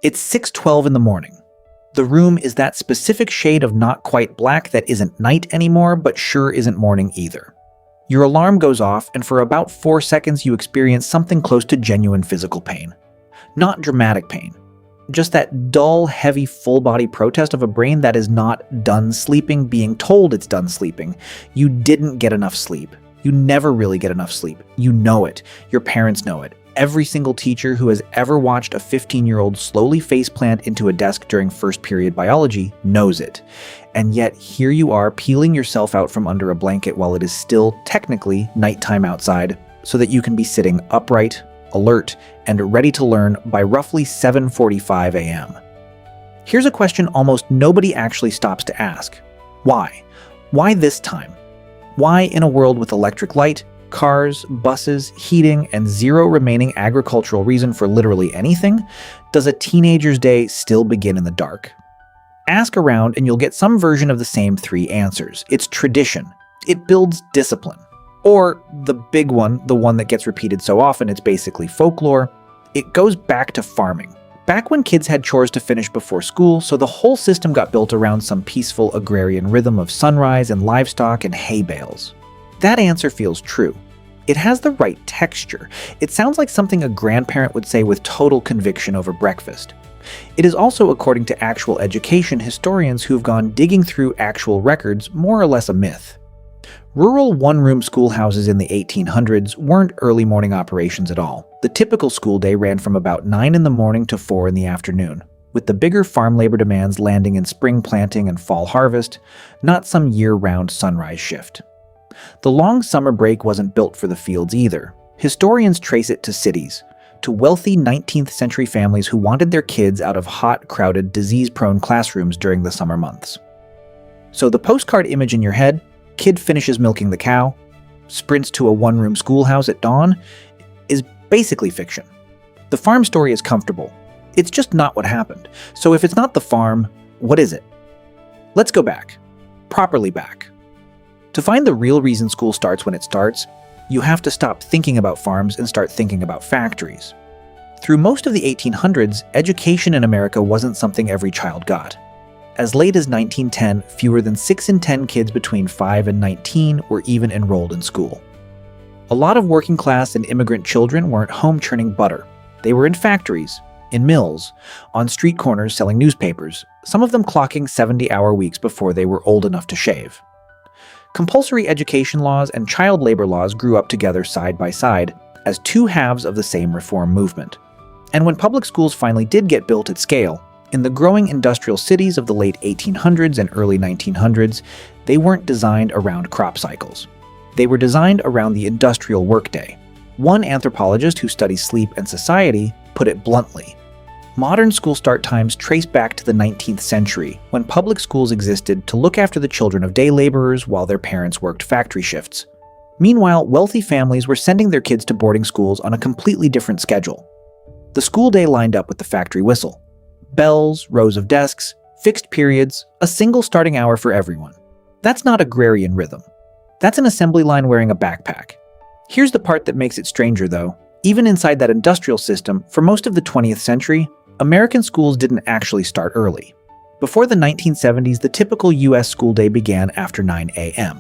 It's 6:12 in the morning. The room is that specific shade of not quite black that isn't night anymore, but sure isn't morning either. Your alarm goes off, and for about 4 seconds you experience something close to genuine physical pain. Not dramatic pain. Just that dull, heavy, full-body protest of a brain that is not done sleeping, being told it's done sleeping. You didn't get enough sleep. You never really get enough sleep. You know it. Your parents know it. Every single teacher who has ever watched a 15-year-old slowly faceplant into a desk during first period biology knows it. And yet, here you are peeling yourself out from under a blanket while it is still technically nighttime outside, so that you can be sitting upright, alert, and ready to learn by roughly 7:45 a.m. Here's a question almost nobody actually stops to ask. Why? Why this time? Why, in a world with electric light, cars, buses, heating, and zero remaining agricultural reason for literally anything, does a teenager's day still begin in the dark? Ask around and you'll get some version of the same 3 answers. It's tradition. It builds discipline. Or the big one, the one that gets repeated so often it's basically folklore, it goes back to farming. Back when kids had chores to finish before school, so the whole system got built around some peaceful agrarian rhythm of sunrise and livestock and hay bales. That answer feels true. It has the right texture. It sounds like something a grandparent would say with total conviction over breakfast. It is also, according to actual education historians who've gone digging through actual records, more or less a myth. Rural one-room schoolhouses in the 1800s weren't early morning operations at all. The typical school day ran from about 9 in the morning to 4 in the afternoon, with the bigger farm labor demands landing in spring planting and fall harvest, not some year-round sunrise shift. The long summer break wasn't built for the fields either. Historians trace it to cities, to wealthy 19th century families who wanted their kids out of hot, crowded, disease-prone classrooms during the summer months. So the postcard image in your head, kid finishes milking the cow, sprints to a one-room schoolhouse at dawn, is basically fiction. The farm story is comfortable. It's just not what happened. So if it's not the farm, what is it? Let's go back. Properly back. To find the real reason school starts when it starts, you have to stop thinking about farms and start thinking about factories. Through most of the 1800s, education in America wasn't something every child got. As late as 1910, fewer than 6 in 10 kids between 5 and 19 were even enrolled in school. A lot of working class and immigrant children weren't home churning butter. They were in factories, in mills, on street corners selling newspapers, some of them clocking 70-hour weeks before they were old enough to shave. Compulsory education laws and child labor laws grew up together side by side as 2 halves of the same reform movement. And when public schools finally did get built at scale, in the growing industrial cities of the late 1800s and early 1900s, they weren't designed around crop cycles. They were designed around the industrial workday. One anthropologist who studies sleep and society put it bluntly. Modern school start times trace back to the 19th century, when public schools existed to look after the children of day laborers while their parents worked factory shifts. Meanwhile, wealthy families were sending their kids to boarding schools on a completely different schedule. The school day lined up with the factory whistle. Bells, rows of desks, fixed periods, a single starting hour for everyone. That's not agrarian rhythm. That's an assembly line wearing a backpack. Here's the part that makes it stranger, though. Even inside that industrial system, for most of the 20th century, American schools didn't actually start early. Before the 1970s, the typical US school day began after 9 a.m.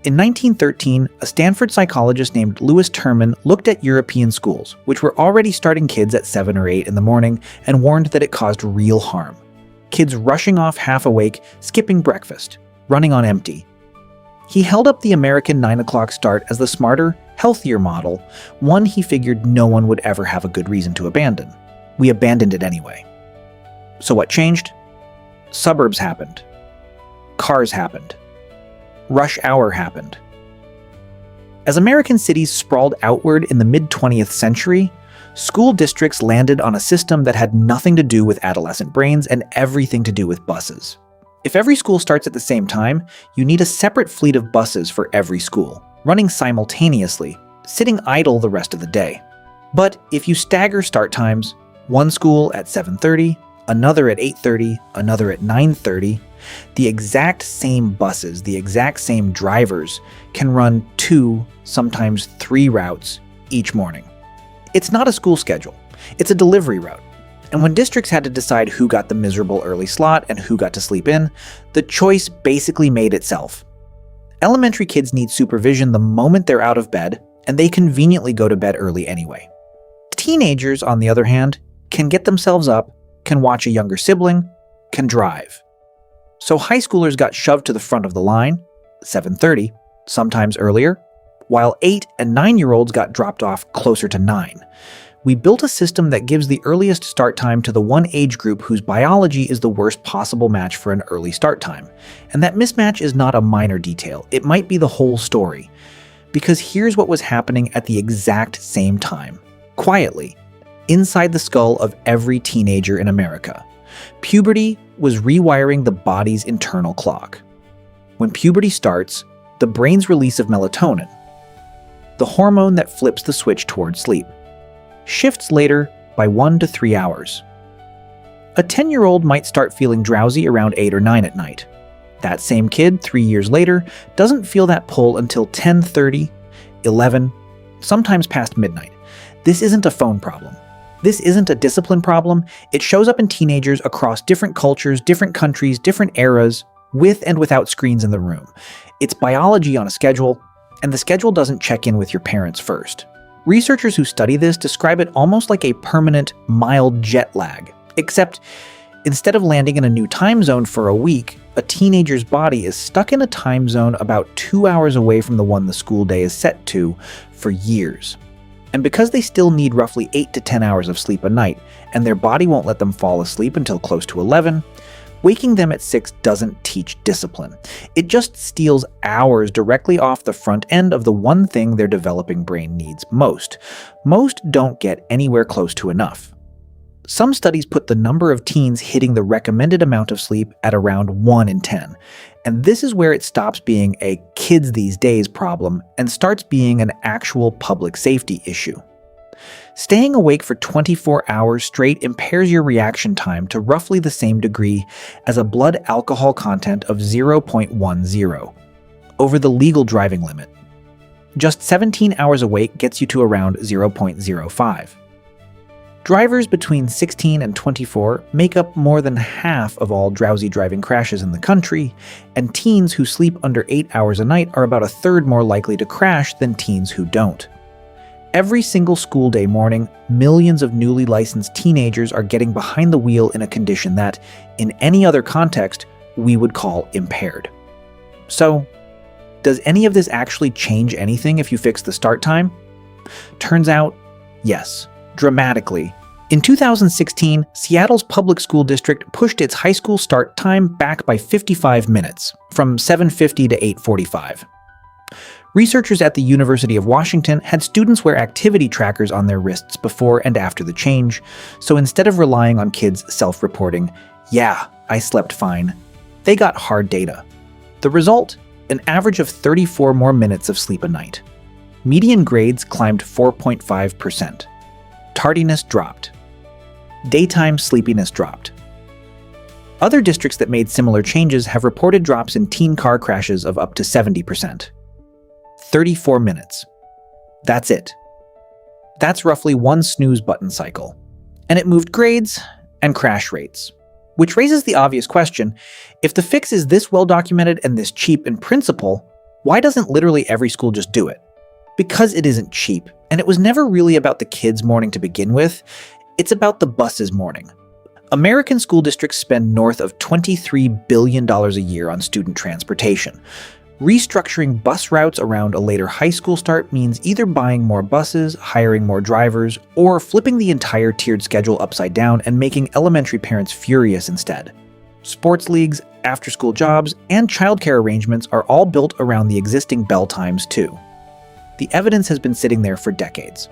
In 1913, a Stanford psychologist named Lewis Terman looked at European schools, which were already starting kids at 7 or 8 in the morning, and warned that it caused real harm. Kids rushing off half awake, skipping breakfast, running on empty. He held up the American 9 o'clock start as the smarter, healthier model, one he figured no one would ever have a good reason to abandon. We abandoned it anyway. So what changed? Suburbs happened. Cars happened. Rush hour happened. As American cities sprawled outward in the mid-20th century, school districts landed on a system that had nothing to do with adolescent brains and everything to do with buses. If every school starts at the same time, you need a separate fleet of buses for every school, running simultaneously, sitting idle the rest of the day. But if you stagger start times, one school at 7:30, another at 8:30, another at 9:30, the exact same buses, the exact same drivers can run 2, sometimes 3 routes each morning. It's not a school schedule. It's a delivery route. And when districts had to decide who got the miserable early slot and who got to sleep in, the choice basically made itself. Elementary kids need supervision the moment they're out of bed, and they conveniently go to bed early anyway. Teenagers, on the other hand, can get themselves up, can watch a younger sibling, can drive. So high schoolers got shoved to the front of the line, 7:30, sometimes earlier, while 8 and 9-year-olds got dropped off closer to 9. We built a system that gives the earliest start time to the one age group whose biology is the worst possible match for an early start time. And that mismatch is not a minor detail, it might be the whole story. Because here's what was happening at the exact same time, quietly, inside the skull of every teenager in America. Puberty was rewiring the body's internal clock. When puberty starts, the brain's release of melatonin, the hormone that flips the switch toward sleep, shifts later by 1 to 3 hours. A 10-year-old might start feeling drowsy around 8 or 9 at night. That same kid, 3 years later, doesn't feel that pull until 10:30, 11, sometimes past midnight. This isn't a phone problem. This isn't a discipline problem. It shows up in teenagers across different cultures, different countries, different eras, with and without screens in the room. It's biology on a schedule, and the schedule doesn't check in with your parents first. Researchers who study this describe it almost like a permanent, mild jet lag, except instead of landing in a new time zone for a week, a teenager's body is stuck in a time zone about 2 hours away from the one the school day is set to for years. And because they still need roughly 8 to 10 hours of sleep a night, and their body won't let them fall asleep until close to 11, waking them at 6 doesn't teach discipline. It just steals hours directly off the front end of the one thing their developing brain needs most. Most don't get anywhere close to enough. Some studies put the number of teens hitting the recommended amount of sleep at around 1 in 10. And this is where it stops being a kids these days problem and starts being an actual public safety issue. Staying awake for 24 hours straight impairs your reaction time to roughly the same degree as a blood alcohol content of 0.10, over the legal driving limit. Just 17 hours awake gets you to around 0.05. Drivers between 16 and 24 make up more than half of all drowsy driving crashes in the country, and teens who sleep under 8 hours a night are about a third more likely to crash than teens who don't. Every single school day morning, millions of newly licensed teenagers are getting behind the wheel in a condition that, in any other context, we would call impaired. So, does any of this actually change anything if you fix the start time? Turns out, yes, dramatically. In 2016, Seattle's public school district pushed its high school start time back by 55 minutes, from 7:50 to 8:45. Researchers at the University of Washington had students wear activity trackers on their wrists before and after the change, so instead of relying on kids self-reporting, "Yeah, I slept fine," they got hard data. The result? An average of 34 more minutes of sleep a night. Median grades climbed 4.5%. Tardiness dropped. Daytime sleepiness dropped. Other districts that made similar changes have reported drops in teen car crashes of up to 70%. 34 minutes. That's it. That's roughly one snooze button cycle. And it moved grades and crash rates. Which raises the obvious question, if the fix is this well documented and this cheap in principle, why doesn't literally every school just do it? Because it isn't cheap, and it was never really about the kids' morning to begin with, it's about the bus's morning. American school districts spend north of $23 billion a year on student transportation. Restructuring bus routes around a later high school start means either buying more buses, hiring more drivers, or flipping the entire tiered schedule upside down and making elementary parents furious instead. Sports leagues, after-school jobs, and childcare arrangements are all built around the existing bell times too. The evidence has been sitting there for decades.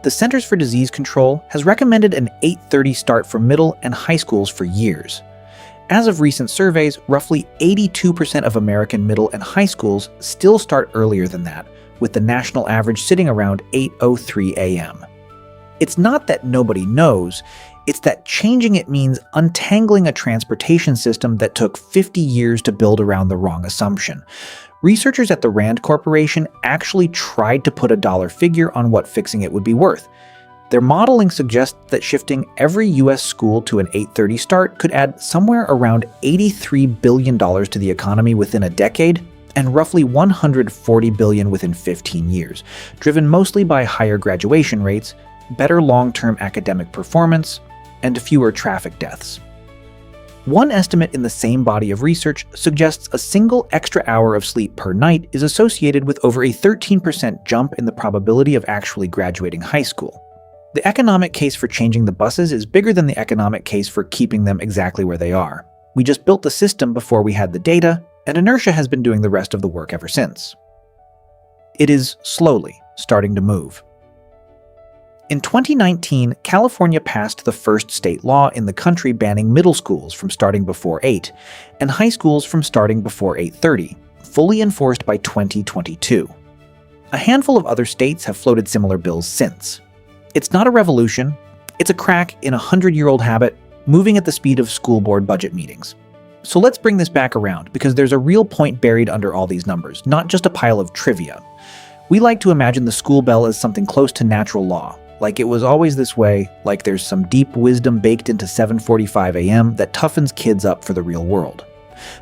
The Centers for Disease Control has recommended an 8:30 start for middle and high schools for years. As of recent surveys, roughly 82% of American middle and high schools still start earlier than that, with the national average sitting around 8:03 a.m. It's not that nobody knows, it's that changing it means untangling a transportation system that took 50 years to build around the wrong assumption. Researchers at the Rand Corporation actually tried to put a dollar figure on what fixing it would be worth. Their modeling suggests that shifting every US school to an 8:30 start could add somewhere around $83 billion to the economy within a decade, and roughly $140 billion within 15 years, driven mostly by higher graduation rates, better long-term academic performance, and fewer traffic deaths. One estimate in the same body of research suggests a single extra hour of sleep per night is associated with over a 13% jump in the probability of actually graduating high school. The economic case for changing the buses is bigger than the economic case for keeping them exactly where they are. We just built the system before we had the data, and inertia has been doing the rest of the work ever since. It is slowly starting to move. In 2019, California passed the first state law in the country banning middle schools from starting before 8 and high schools from starting before 8:30, fully enforced by 2022. A handful of other states have floated similar bills since. It's not a revolution, it's a crack in a 100-year-old habit, moving at the speed of school board budget meetings. So let's bring this back around, because there's a real point buried under all these numbers, not just a pile of trivia. We like to imagine the school bell as something close to natural law, like it was always this way, like there's some deep wisdom baked into 7:45 a.m. that toughens kids up for the real world.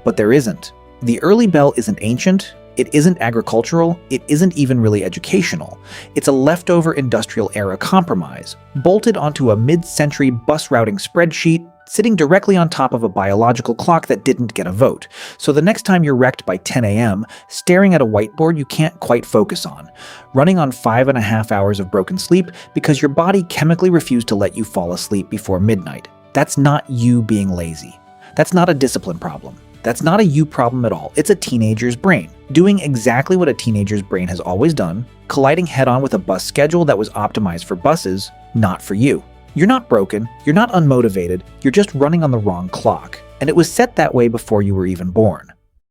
But there isn't. The early bell isn't ancient, it isn't agricultural, it isn't even really educational. It's a leftover industrial-era compromise, bolted onto a mid-century bus routing spreadsheet, sitting directly on top of a biological clock that didn't get a vote. So the next time you're wrecked by 10 a.m., staring at a whiteboard you can't quite focus on, running on 5.5 hours of broken sleep because your body chemically refused to let you fall asleep before midnight. That's not you being lazy. That's not a discipline problem. That's not a you problem at all. It's a teenager's brain, doing exactly what a teenager's brain has always done, colliding head-on with a bus schedule that was optimized for buses, not for you. You're not broken, you're not unmotivated, you're just running on the wrong clock, and it was set that way before you were even born.